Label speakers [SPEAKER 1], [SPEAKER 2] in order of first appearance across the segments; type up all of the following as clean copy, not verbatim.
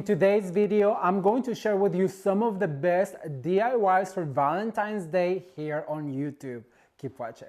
[SPEAKER 1] In today's video, I'm going to share with you some of the best DIYs for Valentine's Day here on YouTube. Keep watching.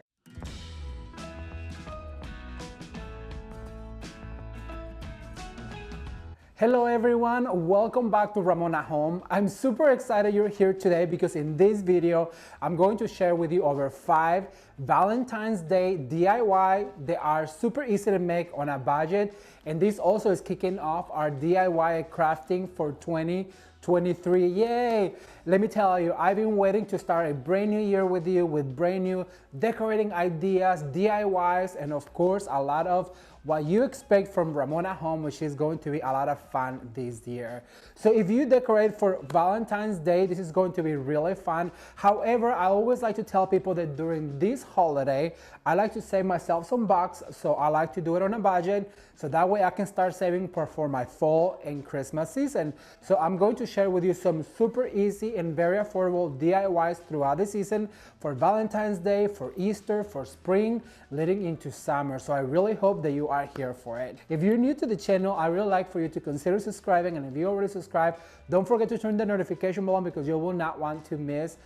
[SPEAKER 1] Hello everyone, welcome back to Ramon at Home. I'm super excited you're here today because in this video, I'm going to share with you over 5 Valentine's Day DIY. They are super easy to make on a budget, and this also is kicking off our DIY crafting for 2023. Yay! Let me tell you, I've been waiting to start a brand new year with you with brand new decorating ideas, DIYs, and of course a lot of what you expect from Ramon at Home, which is going to be a lot of fun this year. So if you decorate for Valentine's Day, this is going to be really fun. However, I always like to tell people that during this holiday, I like to save myself some bucks, so I like to do it on a budget, so that way I can start saving for my fall and Christmas season. So I'm going to share with you some super easy and very affordable DIYs throughout the season for Valentine's Day, for Easter, for spring, leading into summer. So I really hope that you are here for it. If you're new to the channel, I really like for you to consider subscribing, and if you already subscribed, don't forget to turn the notification bell on because you will not want to miss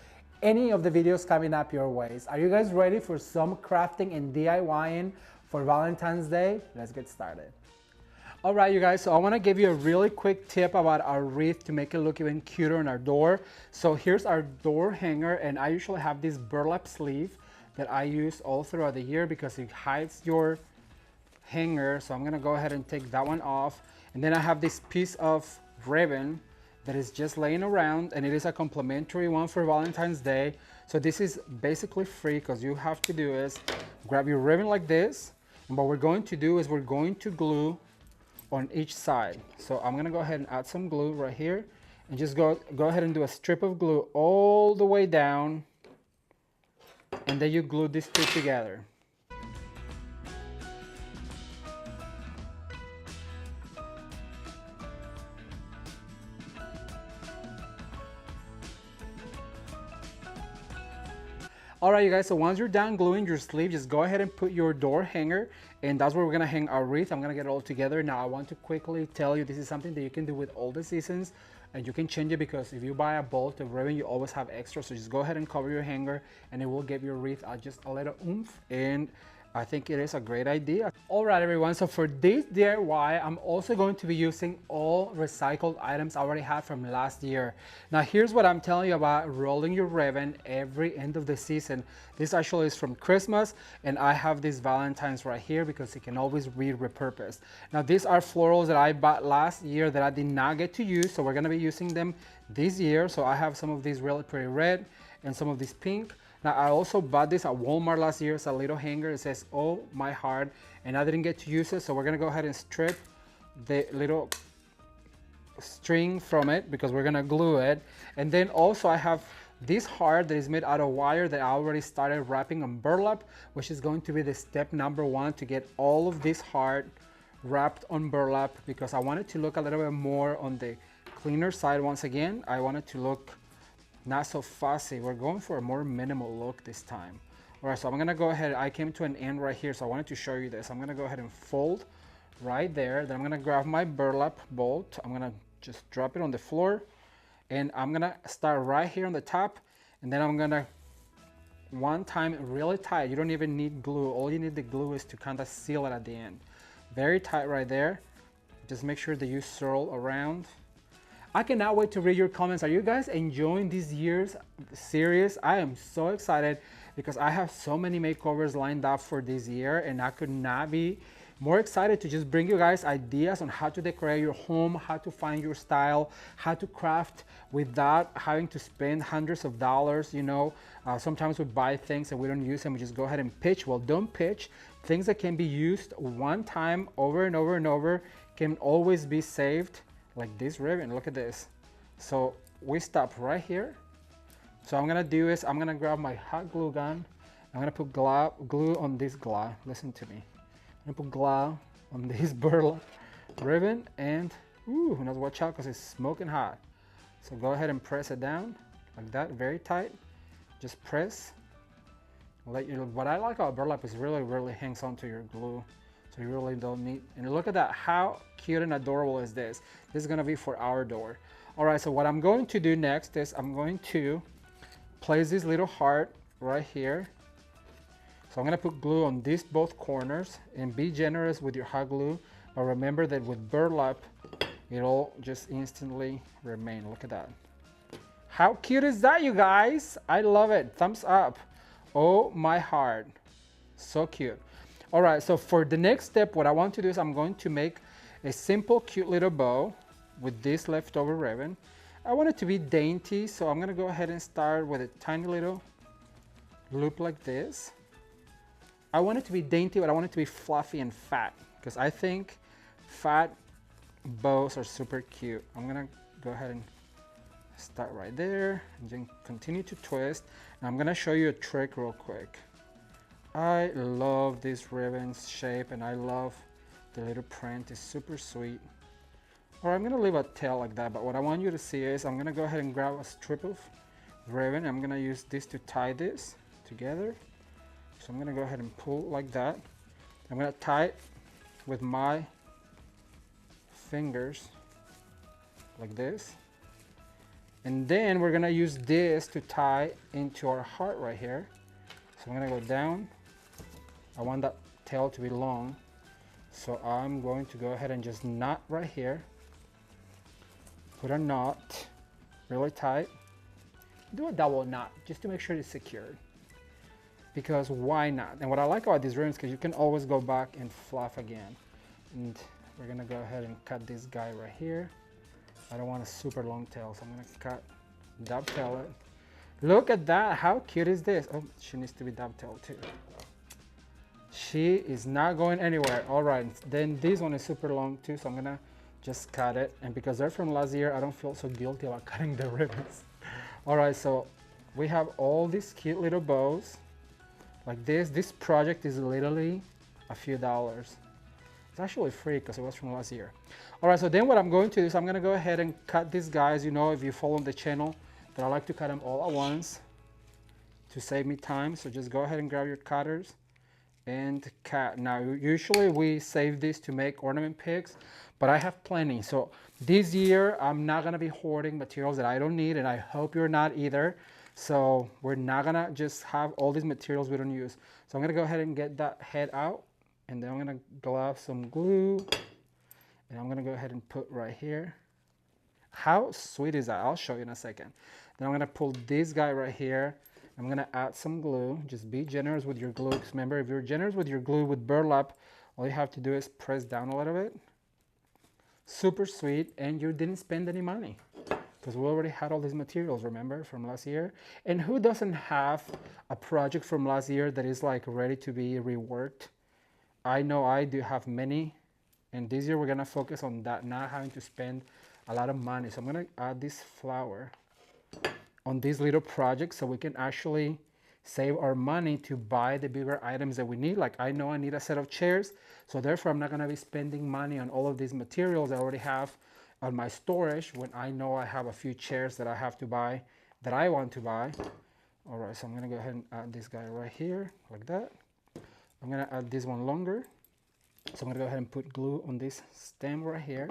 [SPEAKER 1] any of the videos coming up your ways. Are you guys ready for some crafting and DIYing for Valentine's Day? Let's get started. All right, you guys, so I want to give you a really quick tip about our wreath to make it look even cuter on our door. So here's our door hanger, and I usually have this burlap sleeve that I use all throughout the year because it hides your hanger. So I'm gonna go ahead and take that one off, and then I have this piece of ribbon that is just laying around, and it is a complimentary one for Valentine's Day. So this is basically free because you have to do is grab your ribbon like this, and what we're going to do is we're going to glue on each side. So I'm gonna go ahead and add some glue right here, and just go ahead and do a strip of glue all the way down, and then you glue these two together. All right, you guys, so once you're done gluing your sleeve, just go ahead and put your door hanger, and that's where we're gonna hang our wreath. I'm gonna get it all together. Now, I want to quickly tell you, this is something that you can do with all the seasons, and you can change it because if you buy a bolt of ribbon, you always have extra. So just go ahead and cover your hanger, and it will give your wreath just a little oomph, and I think it is a great idea. All right, everyone, so for this DIY, I'm also going to be using all recycled items I already had from last year. Now, here's what I'm telling you about rolling your ribbon every end of the season. This actually is from Christmas, and I have these Valentines right here because it can always be repurposed. Now, these are florals that I bought last year that I did not get to use, so we're gonna be using them this year. So I have some of these really pretty red and some of these pink. Now, I also bought this at Walmart last year. It's a little hanger. It says, "Oh, my heart," and I didn't get to use it. So we're gonna go ahead and strip the little string from it because we're gonna glue it. And then also I have this heart that is made out of wire that I already started wrapping on burlap, which is going to be the step number 1 to get all of this heart wrapped on burlap, because I wanted to look a little bit more on the cleaner side. Once again, I wanted to look not so fussy. We're going for a more minimal look this time. All right, so I'm gonna go ahead. I came to an end right here, so I wanted to show you this. I'm gonna go ahead and fold right there. Then I'm gonna grab my burlap bolt. I'm gonna just drop it on the floor, and I'm gonna start right here on the top, and then I'm gonna one time really tight. You don't even need glue. All you need the glue is to kind of seal it at the end. Very tight right there. Just make sure that you swirl around. I cannot wait to read your comments. Are you guys enjoying this year's series? I am so excited because I have so many makeovers lined up for this year, and I could not be more excited to just bring you guys ideas on how to decorate your home, how to find your style, how to craft without having to spend hundreds of dollars. You know, sometimes we buy things and we don't use them. We just go ahead and pitch. Well, don't pitch. Things that can be used one time over and over and over can always be saved. Like this ribbon, look at this. So we stop right here. So I'm gonna do is I'm gonna grab my hot glue gun. I'm gonna put glue on this glue. Listen to me. I'm gonna put glue on this burlap ribbon, and ooh, now watch out because it's smoking hot. So go ahead and press it down like that, very tight. Just press. What I like about burlap is really hangs onto your glue. So you really don't need, and look at that, how cute and adorable is this? This is gonna be for our door. All right, so what I'm going to do next is I'm going to place this little heart right here. So I'm gonna put glue on these both corners, and be generous with your hot glue, but remember that with burlap, it'll just instantly remain. Look at that. How cute is that, you guys? I love it, thumbs up. Oh my heart, so cute. All right, so for the next step, what I want to do is I'm going to make a simple, cute little bow with this leftover ribbon. I want it to be dainty, so I'm gonna go ahead and start with a tiny little loop like this. I want it to be dainty, but I want it to be fluffy and fat, because I think fat bows are super cute. I'm gonna go ahead and start right there, and then continue to twist. And I'm gonna show you a trick real quick. I love this ribbon's shape, and I love the little print. It's super sweet. Or I'm gonna leave a tail like that, but what I want you to see is I'm gonna go ahead and grab a strip of ribbon. I'm gonna use this to tie this together. So I'm gonna go ahead and pull like that. I'm gonna tie it with my fingers like this. And then we're gonna use this to tie into our heart right here. So I'm gonna go down. I want that tail to be long. So I'm going to go ahead and just knot right here. Put a knot really tight. Do a double knot just to make sure it's secured. Because why not? And what I like about these ribbons, because you can always go back and fluff again. And we're gonna go ahead and cut this guy right here. I don't want a super long tail, so I'm gonna dovetail it. Look at that, how cute is this? Oh, she needs to be dovetailed too. She is not going anywhere. All right, then this one is super long too, so I'm gonna just cut it. And because they're from last year, I don't feel so guilty about cutting the ribbons. All right, so we have all these cute little bows like this. This project is literally a few dollars. It's actually free because it was from last year. All right, so then what I'm going to do is I'm gonna go ahead and cut these guys. You know, if you follow the channel, that I like to cut them all at once to save me time. So just go ahead and grab your cutters and cut. Now, usually we save this to make ornament picks, but I have plenty. So this year, I'm not gonna be hoarding materials that I don't need, and I hope you're not either. So we're not gonna just have all these materials we don't use. So I'm gonna go ahead and get that head out, and then I'm gonna glove some glue, and I'm gonna go ahead and put right here. How sweet is that? I'll show you in a second. Then I'm gonna pull this guy right here. I'm gonna add some glue. Just be generous with your glue. Because remember, if you're generous with your glue with burlap, all you have to do is press down a little bit. Super sweet, and you didn't spend any money because we already had all these materials, remember, from last year. And who doesn't have a project from last year that is like ready to be reworked? I know I do have many, and this year we're gonna focus on that, not having to spend a lot of money. So I'm gonna add this flower on these little projects so we can actually save our money to buy the bigger items that we need. Like I know I need a set of chairs, so therefore I'm not gonna be spending money on all of these materials I already have on my storage when I know I have a few chairs that I have to buy, that I want to buy. All right, so I'm gonna go ahead and add this guy right here, like that. I'm gonna add this one longer. So I'm gonna go ahead and put glue on this stem right here.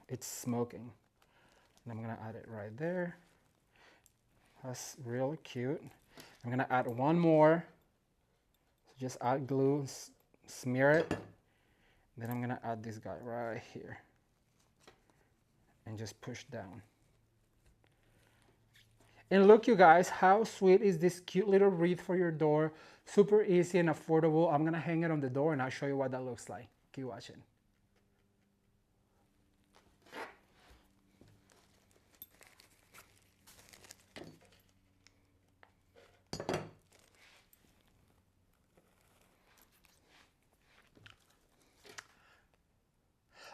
[SPEAKER 1] It's smoking. And I'm gonna add it right there. That's really cute. I'm gonna add one more. So just add glue, smear it. Then I'm gonna add this guy right here. And just push down. And look, you guys, how sweet is this cute little wreath for your door? Super easy and affordable. I'm gonna hang it on the door and I'll show you what that looks like. Keep watching.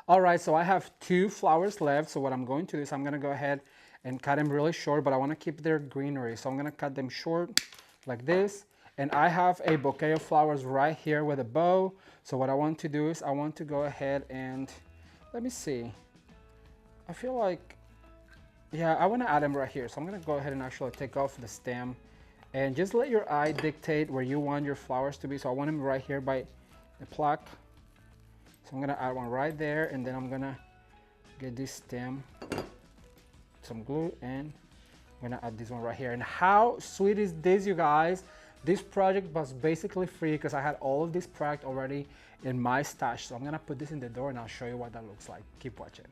[SPEAKER 1] All right, so I have 2 flowers left. So what I'm going to do is I'm gonna go ahead and cut them really short, but I wanna keep their greenery. So I'm gonna cut them short like this. And I have a bouquet of flowers right here with a bow. So what I want to do is I want to go ahead and, let me see. I feel like, yeah, I wanna add them right here. So I'm gonna go ahead and actually take off the stem and just let your eye dictate where you want your flowers to be. So I want them right here by the plaque. So I'm gonna add one right there, and then I'm gonna get this stem, some glue, and I'm gonna add this one right here. And how sweet is this, you guys? This project was basically free because I had all of this product already in my stash. So I'm gonna put this in the door and I'll show you what that looks like. Keep watching.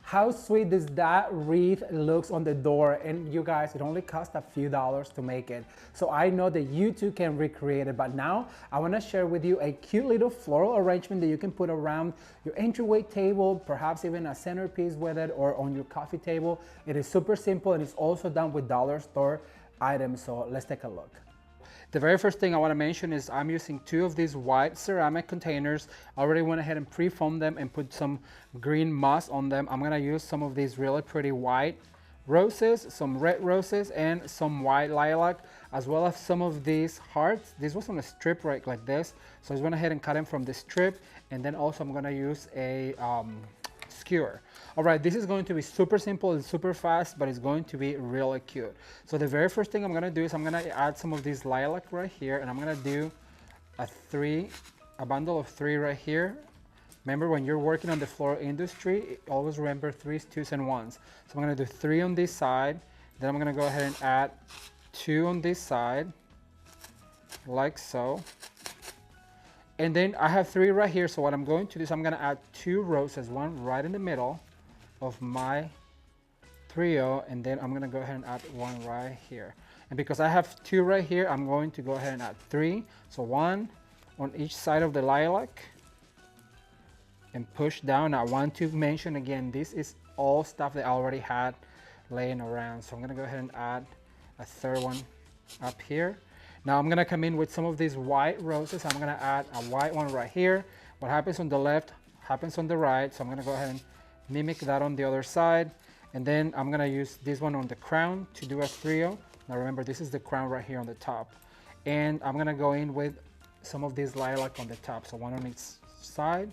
[SPEAKER 1] How sweet does that wreath looks on the door? And you guys, it only cost a few dollars to make it. So I know that you too can recreate it, but now I wanna share with you a cute little floral arrangement that you can put around your entryway table, perhaps even a centerpiece with it or on your coffee table. It is super simple and it's also done with dollar store items. So let's take a look. The very first thing I want to mention is I'm using 2 of these white ceramic containers. I already went ahead and pre-foamed them and put some green moss on them. I'm going to use some of these really pretty white roses, some red roses, and some white lilac, as well as some of these hearts. This was on a strip right like this. So I just went ahead and cut them from the strip. And then also I'm going to use a skewer. All right, this is going to be super simple and super fast, but it's going to be really cute. So the very first thing I'm gonna do is I'm gonna add some of this lilac right here, and I'm gonna do a bundle of 3 right here. Remember, when you're working on the floral industry, always remember 3s, 2s, and 1s. So I'm gonna do 3 on this side, then I'm gonna go ahead and add 2 on this side, like so. And then I have 3 right here, so what I'm going to do is I'm gonna add 2 roses, one right in the middle of my trio, and then I'm gonna go ahead and add 1 right here. And because I have 2 right here, I'm going to go ahead and add 3. So 1 on each side of the lilac and push down. Now I want to mention again, this is all stuff that I already had laying around. So I'm gonna go ahead and add a 3rd one up here. Now I'm gonna come in with some of these white roses. I'm gonna add a white one right here. What happens on the left happens on the right. So I'm gonna go ahead and mimic that on the other side. And then I'm gonna use this one on the crown to do a trio. Now remember, this is the crown right here on the top. And I'm gonna go in with some of this lilac on the top. So 1 on each side,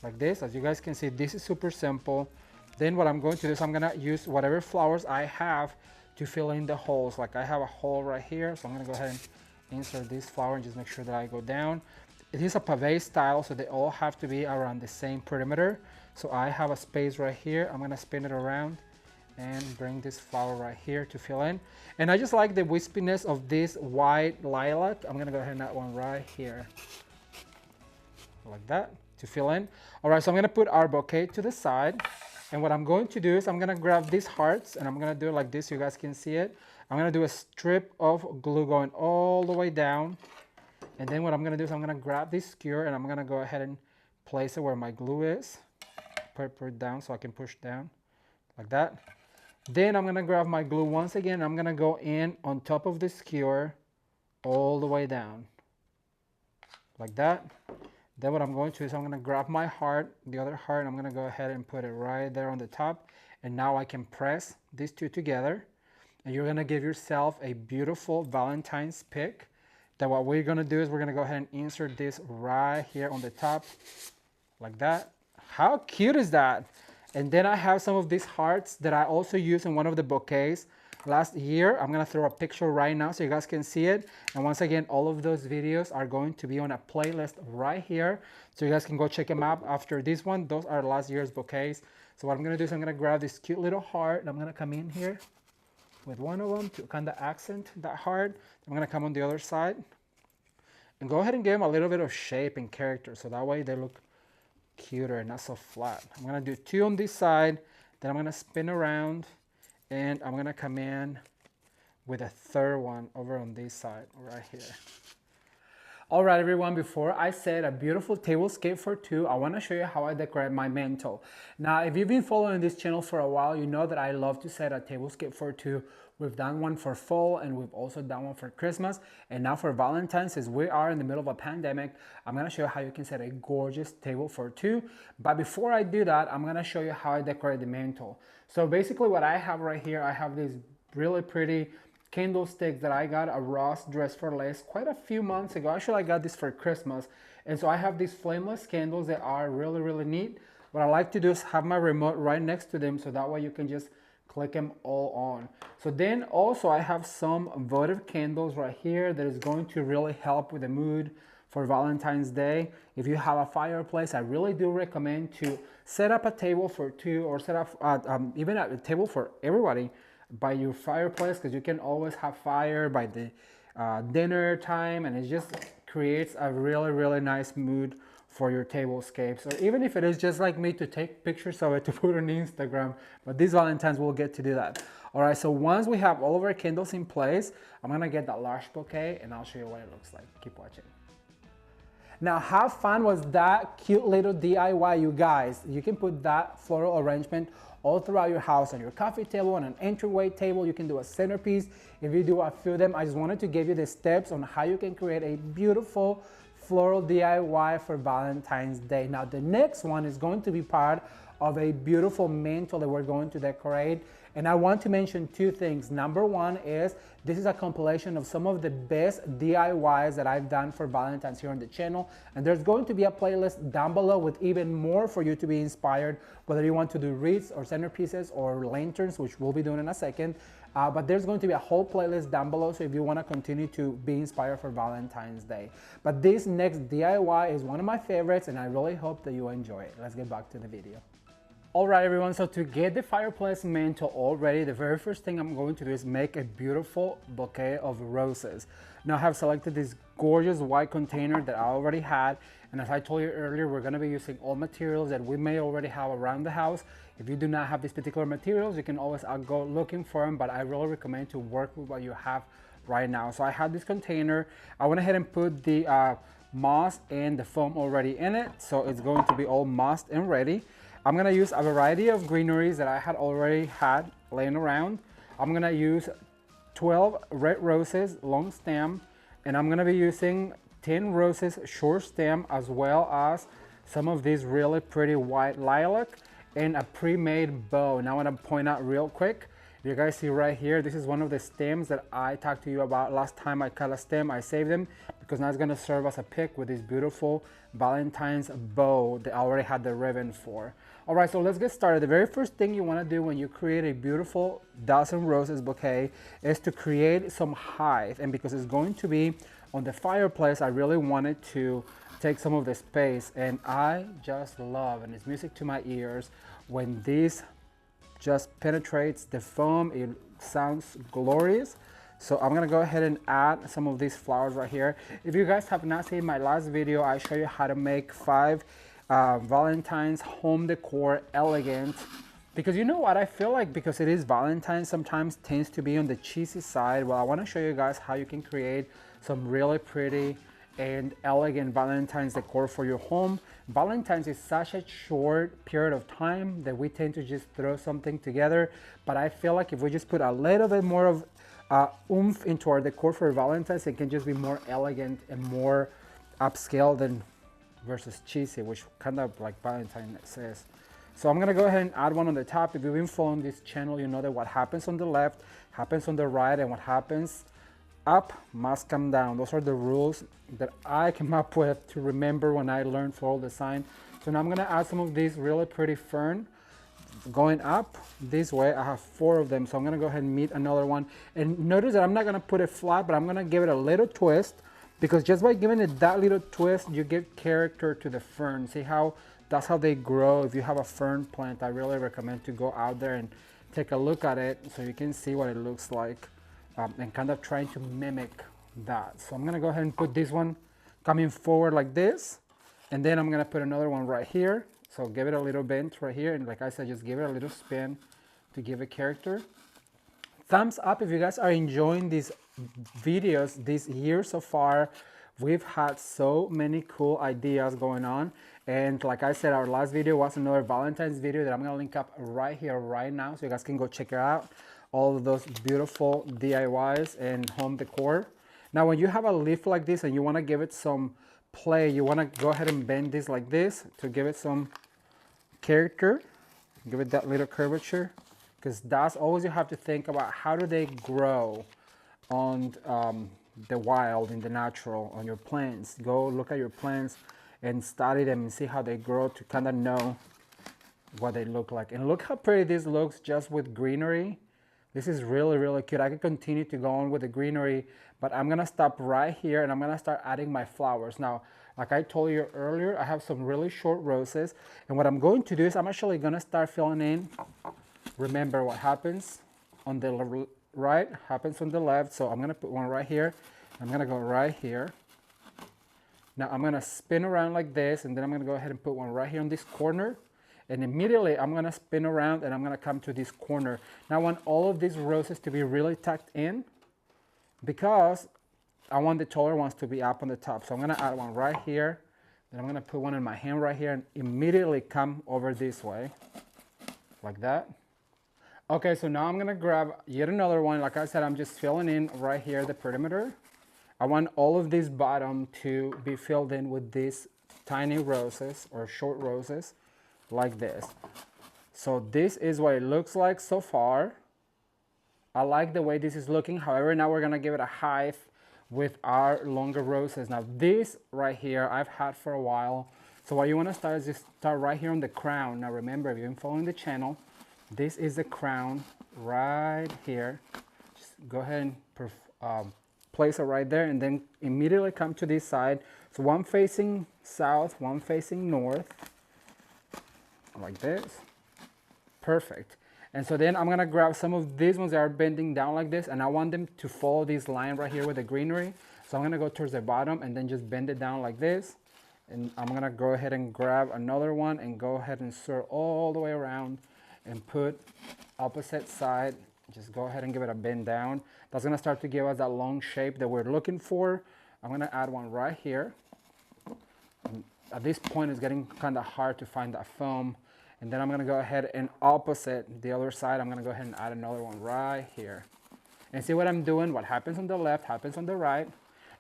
[SPEAKER 1] like this. As you guys can see, this is super simple. Then what I'm going to do is I'm gonna use whatever flowers I have to fill in the holes. Like I have a hole right here, so I'm gonna go ahead and insert this flower and just make sure that I go down. It is a pave style, so they all have to be around the same perimeter. So I have a space right here. I'm gonna spin it around and bring this flower right here to fill in. And I just like the wispiness of this white lilac. I'm gonna go ahead and add 1 right here, like that, to fill in. All right, so I'm gonna put our bouquet to the side. And what I'm going to do is I'm gonna grab these hearts and I'm gonna do it like this so you guys can see it. I'm gonna do a strip of glue going all the way down. And then what I'm gonna do is I'm gonna grab this skewer and I'm gonna go ahead and place it where my glue is. Put it down so I can push down like that. Then I'm gonna grab my glue once again. I'm gonna go in on top of the skewer all the way down, like that. Then what I'm going to do is I'm gonna grab my heart, the other heart, and I'm gonna go ahead and put it right there on the top. And now I can press these 2 together. And you're gonna give yourself a beautiful Valentine's pick. Then what we're gonna do is we're gonna go ahead and insert this right here on the top, like that. How cute is that? And then I have some of these hearts that I also used in one of the bouquets last year. I'm gonna throw a picture right now so you guys can see it. And once again, all of those videos are going to be on a playlist right here. So you guys can go check them out after this one. Those are last year's bouquets. So what I'm gonna do is I'm gonna grab this cute little heart and I'm gonna come in here with 1 of them to kind of accent that heart. I'm gonna come on the other side and go ahead and give them a little bit of shape and character. So that way they look cuter and not so flat. I'm gonna do 2 on this side, then I'm gonna spin around and I'm gonna come in with a 3rd one over on this side right here. All right, everyone, before I set a beautiful tablescape for two, I want to show you how I decorate my mantle. Now, if you've been following this channel for a while, you know that I love to set a tablescape for two. We've done one for fall and we've also done one for Christmas. And now for Valentine's, since we are in the middle of a pandemic, I'm going to show you how you can set a gorgeous table for two. But before I do that, I'm going to show you how I decorate the mantle. So basically what I have right here, I have these really pretty candlesticks that I got a Ross Dress for Less quite a few months ago. Actually, I got this for Christmas. And so I have these flameless candles that are really, really neat. What I like to do is have my remote right next to them so that way you can just click them all on. So then also I have some votive candles right here that is going to really help with the mood for Valentine's Day. If you have a fireplace, I really do recommend to set up a table for two or set up even a table for everybody by your fireplace, because you can always have fire by the dinner time, and it just creates a really, really nice mood for your tablescapes. Or even if it is just like me to take pictures of it to put on Instagram, but these Valentines will get to do that. All right, so once we have all of our candles in place, I'm gonna get that large bouquet and I'll show you what it looks like. Keep watching. Now, how fun was that cute little DIY, you guys? You can put that floral arrangement all throughout your house, on your coffee table, on an entryway table. You can do a centerpiece. If you do a few of them, I just wanted to give you the steps on how you can create a beautiful floral DIY for Valentine's Day. Now, the next one is going to be part of a beautiful mantle that we're going to decorate. And I want to mention two things. Number one is this is a compilation of some of the best DIYs that I've done for Valentine's here on the channel. And there's going to be a playlist down below with even more for you to be inspired, whether you want to do wreaths or centerpieces or lanterns, which we'll be doing in a second. But there's going to be a whole playlist down below, so if you want to continue to be inspired for Valentine's Day. But this next DIY is one of my favorites, and I really hope that you enjoy it. Let's get back to the video. All right, everyone, so to get the fireplace mantle all ready, the very first thing I'm going to do is make a beautiful bouquet of roses. Now I have selected this gorgeous white container that I already had, and as I told you earlier, we're going to be using all materials that we may already have around the house. If you do not have these particular materials, you can always go looking for them, but I really recommend to work with what you have right now. So I have this container. I went ahead and put the moss and the foam already in it, so it's going to be all mossed and ready. I'm gonna use a variety of greeneries that I had already had laying around. I'm gonna use 12 red roses, long stem, and I'm gonna be using 10 roses, short stem, as well as some of these really pretty white lilac and a pre-made bow. Now I wanna point out real quick, you guys see right here, this is one of the stems that I talked to you about last time I cut a stem. I saved them because now it's gonna serve as a pick with this beautiful Valentine's bow that I already had the ribbon for. All right, so let's get started. The very first thing you wanna do when you create a beautiful dozen roses bouquet is to create some height. And because it's going to be on the fireplace, I really wanted to take some of the space. And I just love, and it's music to my ears, when this just penetrates the foam. It sounds glorious. So I'm gonna go ahead and add some of these flowers right here. If you guys have not seen my last video, I show you how to make 5 Valentine's home decor elegant. Because you know what, I feel like because it is Valentine's, sometimes tends to be on the cheesy side. Well, I wanna show you guys how you can create some really pretty and elegant Valentine's decor for your home. Valentine's is such a short period of time that we tend to just throw something together, but I feel like if we just put a little bit more of oomph into our decor for Valentine's, it can just be more elegant and more upscale than versus cheesy, which kind of like Valentine says. So I'm gonna go ahead and add one on the top. If you've been following this channel, you know that what happens on the left happens on the right, and what happens up must come down. Those are the rules that I came up with to remember when I learned floral design. So now I'm gonna add some of these really pretty fern going up this way. I have 4 of them, so I'm gonna go ahead and meet another one. And notice that I'm not gonna put it flat, but I'm gonna give it a little twist, because just by giving it that little twist, you give character to the fern. See how that's how they grow. If you have a fern plant, I really recommend to go out there and take a look at it so you can see what it looks like. And kind of trying to mimic that. So I'm gonna go ahead and put this one coming forward like this, and then I'm gonna put another one right here. So give it a little bend right here, and like I said, just give it a little spin to give it character. Thumbs up if you guys are enjoying these videos this year so far. We've had so many cool ideas going on. And like I said, our last video was another Valentine's video that I'm gonna link up right here, right now, so you guys can go check it out. All of those beautiful DIYs and home decor. Now, when you have a leaf like this and you wanna give it some play, you wanna go ahead and bend this like this to give it some character, give it that little curvature, because that's always you have to think about how do they grow on the wild, in the natural, on your plants. Go look at your plants and study them and see how they grow to kind of know what they look like. And look how pretty this looks just with greenery. This is really, really cute. I could continue to go on with the greenery, but I'm gonna stop right here and I'm gonna start adding my flowers. Now, like I told you earlier, I have some really short roses. And what I'm going to do is I'm actually gonna start filling in. Remember what happens on the right happens on the left. So I'm gonna put one right here. I'm gonna go right here. Now I'm gonna spin around like this, and then I'm gonna go ahead and put one right here on this corner. And immediately I'm gonna spin around and I'm gonna come to this corner. Now I want all of these roses to be really tucked in because I want the taller ones to be up on the top. So I'm gonna add one right here. Then I'm gonna put one in my hand right here and immediately come over this way, like that. Okay, so now I'm gonna grab yet another one. Like I said, I'm just filling in right here the perimeter. I want all of this bottom to be filled in with these tiny roses or short roses like this. So this is what it looks like so far. I like the way this is looking. However, now we're gonna give it a height with our longer roses. Now this right here I've had for a while. So what you wanna start is just start right here on the crown. Now remember, if you've been following the channel, this is the crown right here. Just go ahead and place it right there and then immediately come to this side. So one facing south, one facing north, like this. Perfect. And so then I'm gonna grab some of these ones that are bending down like this, and I want them to follow this line right here with the greenery. So I'm gonna go towards the bottom and then just bend it down like this. And I'm gonna go ahead and grab another one and go ahead and swirl all the way around and put opposite side. Just go ahead and give it a bend down. That's gonna start to give us that long shape that we're looking for. I'm gonna add one right here. And at this point, it's getting kind of hard to find that foam. And then I'm gonna go ahead and opposite the other side, I'm gonna go ahead and add another one right here. And see what I'm doing? What happens on the left happens on the right.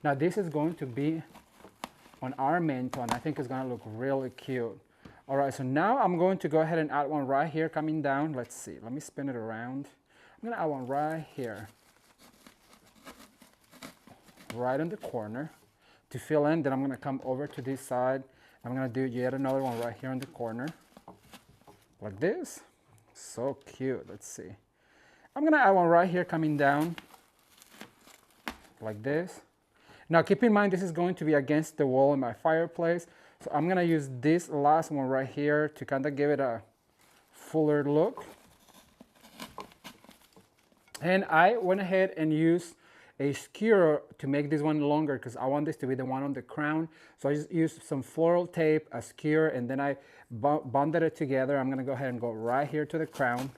[SPEAKER 1] Now this is going to be on our main tone. I think it's gonna look really cute. All right, so now I'm going to go ahead and add one right here coming down. Let's see, let me spin it around. I'm gonna add one right here, right in the corner to fill in. Then I'm gonna come over to this side. I'm gonna do yet another one right here in the corner, like this. So cute. Let's see. I'm gonna add one right here coming down, like this. Now keep in mind this is going to be against the wall in my fireplace. So I'm gonna use this last one right here to kind of give it a fuller look. And I went ahead and used a skewer to make this one longer because I want this to be the one on the crown. So I just used some floral tape, a skewer, and then I bonded it together. I'm gonna go ahead and go right here to the crown,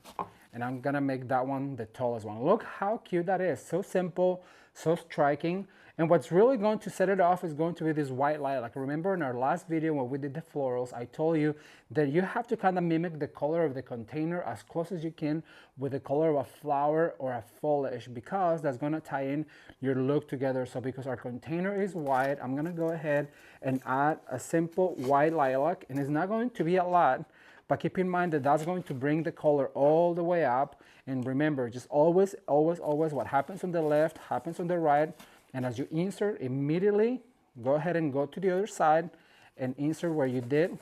[SPEAKER 1] and I'm gonna make that one the tallest one. Look how cute that is. So simple, so striking. And what's really going to set it off is going to be this white lilac. Remember in our last video when we did the florals, I told you that you have to kind of mimic the color of the container as close as you can with the color of a flower or a foliage, because that's going to tie in your look together. So because our container is white, I'm going to go ahead and add a simple white lilac, and it's not going to be a lot, but keep in mind that that's going to bring the color all the way up. And remember, just always, always, always what happens on the left happens on the right. And as you insert, immediately go ahead and go to the other side and insert where you did,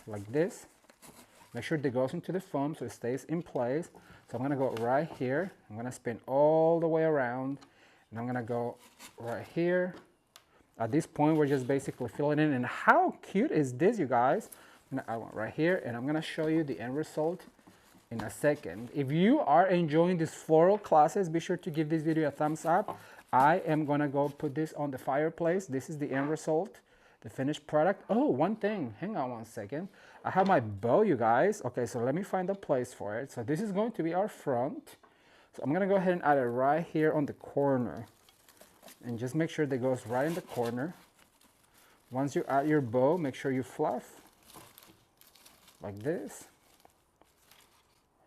[SPEAKER 1] like this. Make sure it goes into the foam so it stays in place. So I'm gonna go right here. I'm gonna spin all the way around, and I'm gonna go right here. At this point, we're just basically filling in. And how cute is this, you guys? I'm gonna add one right here, and I'm gonna show you the end result in a second. If you are enjoying these floral classes, be sure to give this video a thumbs up. I am gonna go put this on the fireplace. This is the end result, the finished product. Oh, one thing, hang on one second. I have my bow, you guys. Okay, so let me find a place for it. So this is going to be our front. So I'm gonna go ahead and add it right here on the corner. And just make sure that it goes right in the corner. Once you add your bow, make sure you fluff like this.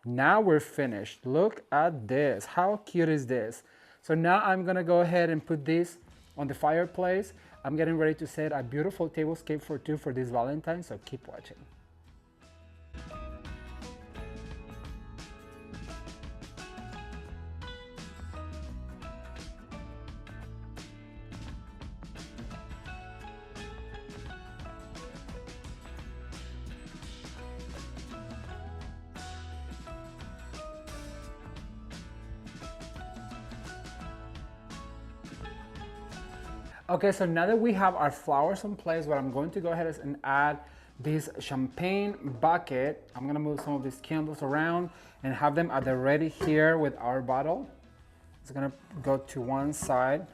[SPEAKER 1] Now we're finished. Look at this. How cute is this? So now I'm gonna go ahead and put this on the fireplace. I'm getting ready to set a beautiful tablescape for two for this Valentine, so keep watching. Okay, so now that we have our flowers in place, what I'm going to go ahead and add this champagne bucket. I'm gonna move some of these candles around and have them at the ready here with our bottle. It's gonna go to one side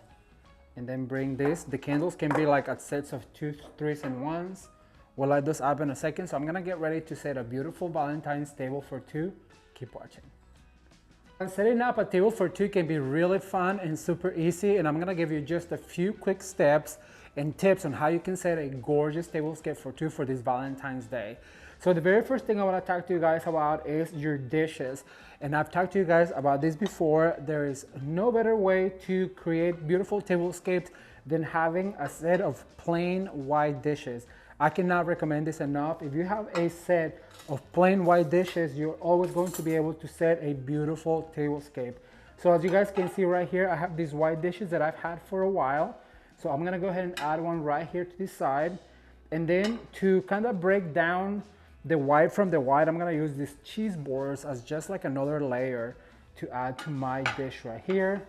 [SPEAKER 1] and then bring this. The candles can be like at sets of 2s, 3s, and 1s. We'll light this up in a second. So I'm gonna get ready to set a beautiful Valentine's table for two. Keep watching. And setting up a table for two can be really fun and super easy, and I'm gonna give you just a few quick steps and tips on how you can set a gorgeous tablescape for two for this Valentine's Day. So the very first thing I wanna talk to you guys about is your dishes. And I've talked to you guys about this before. There is no better way to create beautiful tablescapes than having a set of plain white dishes. I cannot recommend this enough. If you have a set of plain white dishes, you're always going to be able to set a beautiful tablescape. So as you guys can see right here, I have these white dishes that I've had for a while. So I'm gonna go ahead and add one right here to this side. And then to kind of break down the white from the white, I'm gonna use these cheese boards as just like another layer to add to my dish right here.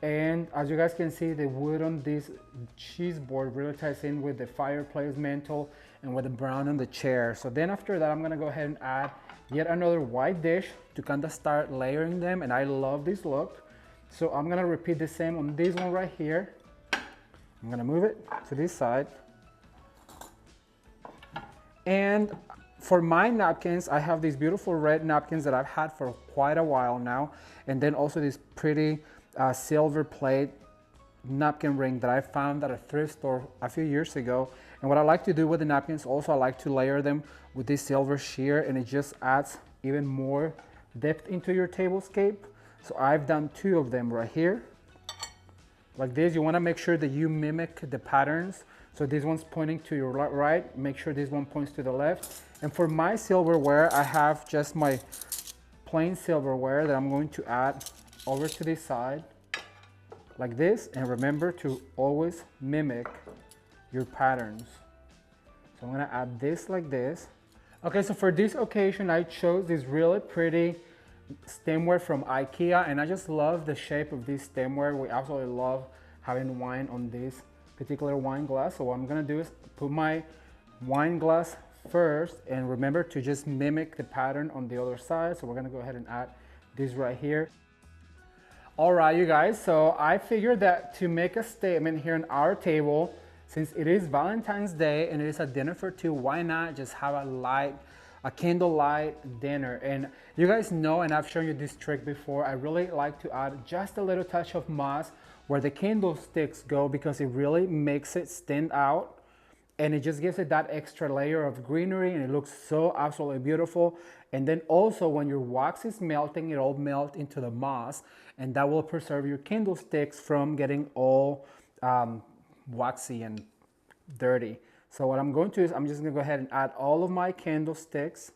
[SPEAKER 1] And as you guys can see, the wood on this cheese board really ties in with the fireplace mantle and with the brown on the chair. So then after that, I'm gonna go ahead and add yet another white dish to kind of start layering them. And I love this look. So I'm gonna repeat the same on this one right here. I'm gonna move it to this side. And for my napkins, I have these beautiful red napkins that I've had for quite a while now. And then also this pretty silver plate napkin ring that I found at a thrift store a few years ago. And what I like to do with the napkins also, I like to layer them with this silver sheer, and it just adds even more depth into your tablescape. So I've done two of them right here. Like this, you wanna make sure that you mimic the patterns. So this one's pointing to your right, make sure this one points to the left. And for my silverware, I have just my plain silverware that I'm going to add over to this side like this, and remember to always mimic your patterns. So I'm gonna add this like this. Okay, so for this occasion, I chose this really pretty stemware from IKEA, and I just love the shape of this stemware. We absolutely love having wine on this particular wine glass. So what I'm gonna do is put my wine glass first, and remember to just mimic the pattern on the other side. So we're gonna go ahead and add this right here. All right, you guys, so I figured that to make a statement here on our table, since it is Valentine's Day and it is a dinner for two, why not just have a candlelight dinner? And you guys know, and I've shown you this trick before, I really like to add just a little touch of moss where the candlesticks go, because it really makes it stand out. And it just gives it that extra layer of greenery, and it looks so absolutely beautiful. And then also when your wax is melting, it all melt into the moss, and that will preserve your candlesticks from getting all waxy and dirty. So what I'm going to do is I'm just gonna go ahead and add all of my candlesticks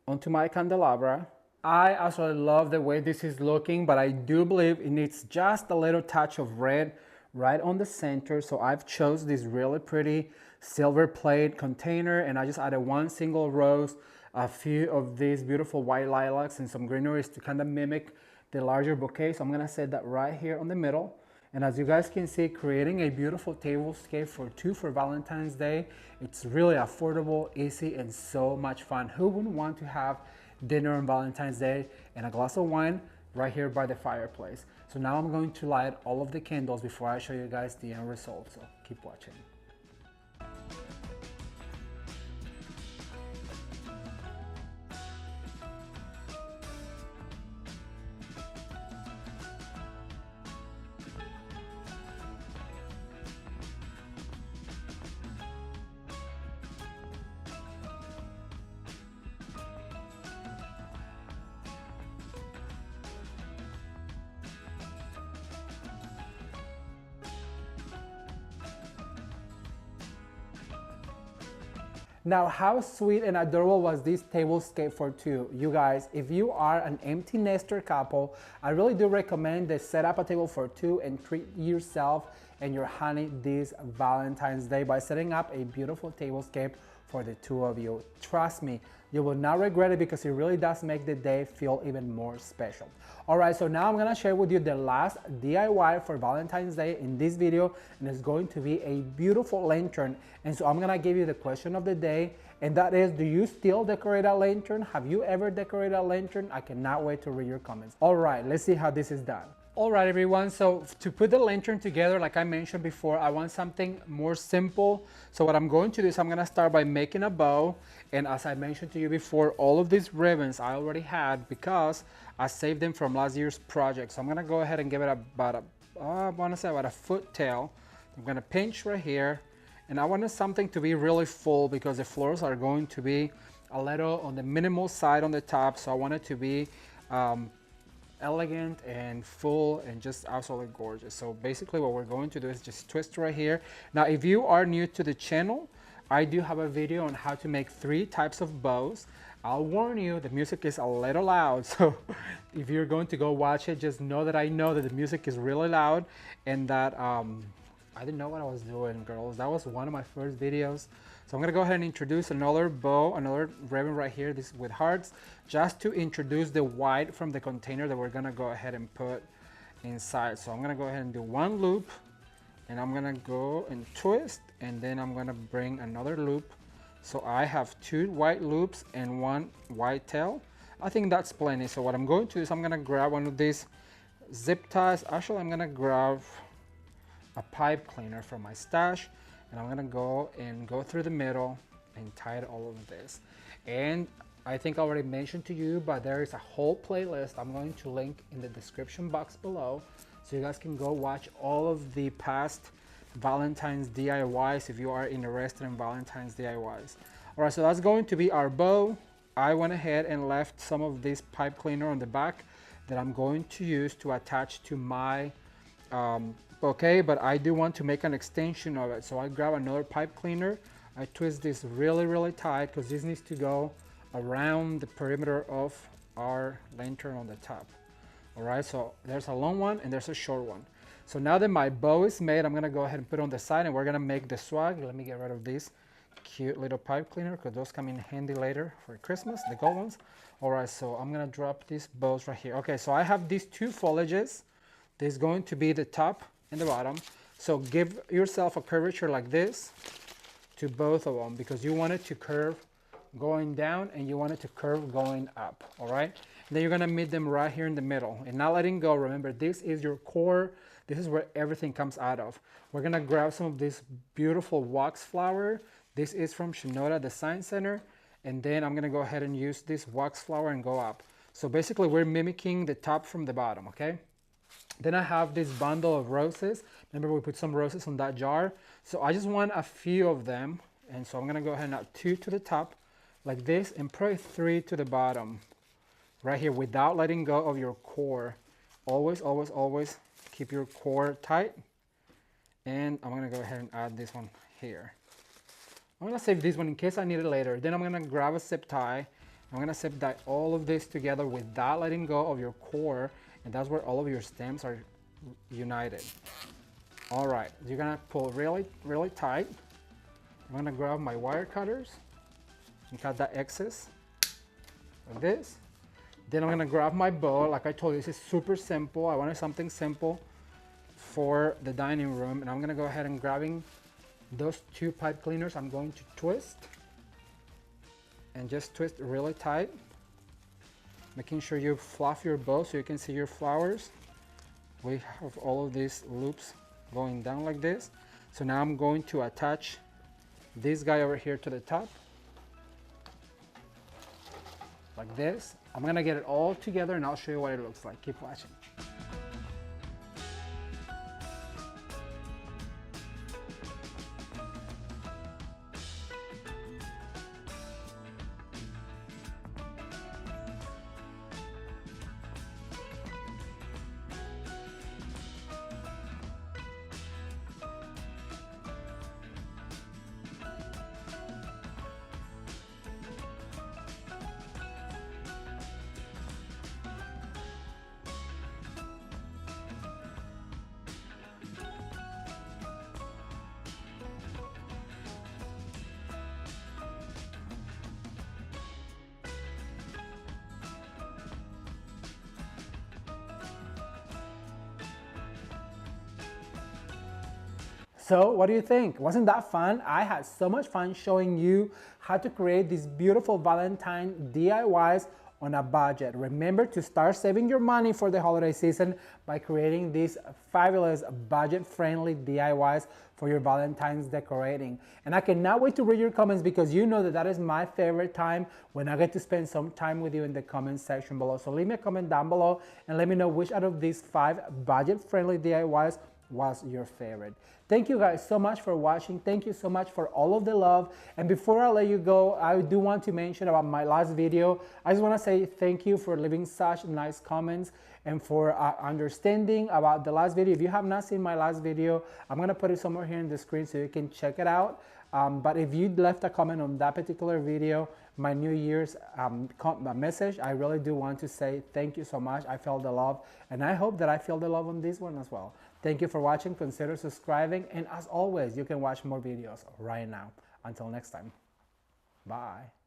[SPEAKER 1] onto my candelabra. I absolutely love the way this is looking, but I do believe it needs just a little touch of red right on the center. So I've chose this really pretty silver plate container, and I just added one single rose, a few of these beautiful white lilacs, and some greeneries to kind of mimic the larger bouquet. So I'm gonna set that right here on the middle. And as you guys can see, creating a beautiful tablescape for two for Valentine's Day, it's really affordable, easy, and so much fun. Who wouldn't want to have dinner on Valentine's Day and a glass of wine right here by the fireplace? So now I'm going to light all of the candles before I show you guys the end result. So keep watching. Now, how sweet and adorable was this tablescape for two? You guys, if you are an empty nester couple, I really do recommend that set up a table for two and treat yourself and your honey this Valentine's Day by setting up a beautiful tablescape for the two of you. Trust me, you will not regret it because it really does make the day feel even more special. All right, so now I'm gonna share with you the last DIY for Valentine's Day in this video, and it's going to be a beautiful lantern. And so I'm gonna give you the question of the day, and that is, do you still decorate a lantern? Have you ever decorated a lantern? I cannot wait to read your comments. All right, let's see how this is done. All right, everyone, so to put the lantern together, like I mentioned before, I want something more simple. So what I'm going to do is I'm gonna start by making a bow. And as I mentioned to you before, all of these ribbons I already had because I saved them from last year's project. So I'm gonna go ahead and give it about I wanna say about a foot tail. I'm gonna pinch right here. And I wanted something to be really full because the floors are going to be a little on the minimal side on the top. So I want it to be elegant and full and just absolutely gorgeous. So basically what we're going to do is just twist right here. Now, if you are new to the channel, I do have a video on how to make 3 types of bows. I'll warn you, the music is a little loud. So if you're going to go watch it, just know that I know that the music is really loud and that I didn't know what I was doing, girls. That was one of my first videos. So I'm gonna go ahead and introduce another bow, another ribbon right here, this with hearts, just to introduce the white from the container that we're gonna go ahead and put inside. So I'm gonna go ahead and do one loop, and I'm gonna go and twist, and then I'm gonna bring another loop. So I have 2 white loops and 1 white tail. I think that's plenty. So what I'm going to do is I'm gonna grab one of these zip ties. Actually, I'm gonna grab a pipe cleaner from my stash, and I'm gonna go through the middle and tie all of this. And I think I already mentioned to you, but there is a whole playlist I'm going to link in the description box below, so you guys can go watch all of the past Valentine's DIYs if you are interested in Valentine's DIYs. All right, so that's going to be our bow. I went ahead and left some of this pipe cleaner on the back that I'm going to use to attach to my okay, but I do want to make an extension of it. So I grab another pipe cleaner. I twist this really tight because this needs to go around the perimeter of our lantern on the top. All right, so there's a long one and there's a short one. So now that my bow is made, I'm gonna go ahead and put it on the side, and we're gonna make the swag. Let me get rid of this cute little pipe cleaner because those come in handy later for Christmas, the gold ones. All right, so I'm gonna drop these bows right here. Okay, so I have these 2 foliages. There's going to be the top and the bottom. So give yourself a curvature like this to both of them because you want it to curve going down and you want it to curve going up. All right, and then you're gonna meet them right here in the middle and not letting go. Remember, this is your core. This is where everything comes out of. We're gonna grab some of this beautiful wax flower. This is from Shinoda Design Center, and then I'm gonna go ahead and use this wax flower and go up. So basically we're mimicking the top from the bottom. Okay, then I have this bundle of roses. Remember, we put some roses on that jar. So I just want a few of them. And so I'm gonna go ahead and add 2 to the top like this and probably 3 to the bottom right here without letting go of your core. Always keep your core tight. And I'm gonna go ahead and add this one here. I'm gonna save this one in case I need it later. Then I'm gonna grab a zip tie. I'm gonna zip tie all of this together without letting go of your core. And that's where all of your stems are united. All right, you're gonna pull really tight. I'm gonna grab my wire cutters and cut that excess like this. Then I'm gonna grab my bow. Like I told you, this is super simple. I wanted something simple for the dining room, and I'm gonna go ahead and grabbing those 2 pipe cleaners. I'm going to twist and just twist really tight, making sure you fluff your bow so you can see your flowers. We have all of these loops going down like this. So now I'm going to attach this guy over here to the top like this. I'm gonna get it all together and I'll show you what it looks like. Keep watching. So what do you think? Wasn't that fun? I had so much fun showing you how to create these beautiful Valentine DIYs on a budget. Remember to start saving your money for the holiday season by creating these fabulous budget-friendly DIYs for your Valentine's decorating. And I cannot wait to read your comments because you know that that is my favorite time, when I get to spend some time with you in the comment section below. So leave me a comment down below and let me know which out of these 5 budget-friendly DIYs was your favorite. Thank you guys so much for watching. Thank you so much for all of the love. And before I let you go, I do want to mention about my last video. I just want to say thank you for leaving such nice comments and for understanding about the last video. If you have not seen my last video, I'm going to put it somewhere here in the screen so you can check it out. But if you left a comment on that particular video, my New Year's message, I really do want to say thank you so much. I felt the love, and I hope that I feel the love on this one as well. Thank you for watching. Consider subscribing, and as always, you can watch more videos right now. Until next time, bye.